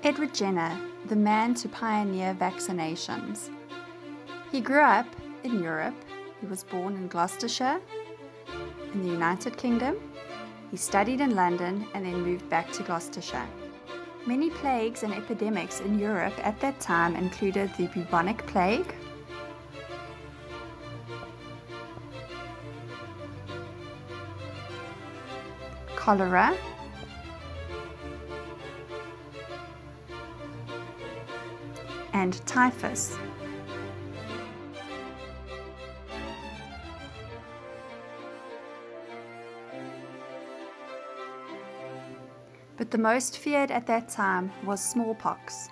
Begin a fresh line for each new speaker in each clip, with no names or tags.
Edward Jenner, the man to pioneer vaccinations. He grew up in Europe. He was born in Gloucestershire, in the United Kingdom. He studied in London and then moved back to Gloucestershire. Many plagues and epidemics in Europe at that time included the bubonic plague, cholera, and typhus. But the most feared at that time was smallpox.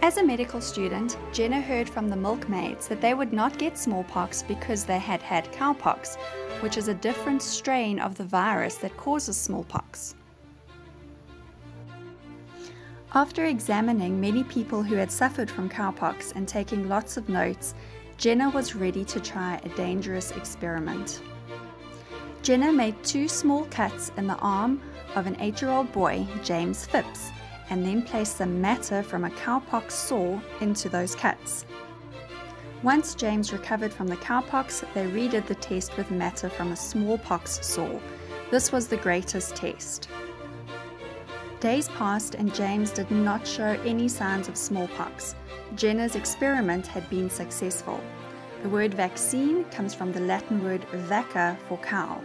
As a medical student, Jenner heard from the milkmaids that they would not get smallpox because they had had cowpox, which is a different strain of the virus that causes smallpox. After examining many people who had suffered from cowpox and taking lots of notes, Jenner was ready to try a dangerous experiment. Jenner made 2 small cuts in the arm of an 8-year-old boy, James Phipps, and then placed some matter from a cowpox sore into those cuts. Once James recovered from the cowpox, they redid the test with matter from a smallpox sore. This was the greatest test. Days passed and James did not show any signs of smallpox. Jenner's experiment had been successful. The word vaccine comes from the Latin word vacca for cow.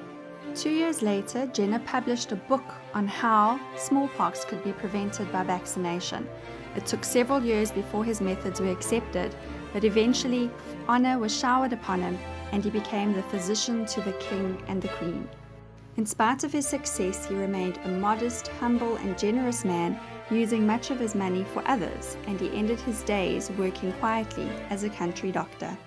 2 years later, Jenner published a book on how smallpox could be prevented by vaccination. It took several years before his methods were accepted, but eventually honor was showered upon him and he became the physician to the king and the queen. In spite of his success, he remained a modest, humble and generous man, using much of his money for others, and he ended his days working quietly as a country doctor.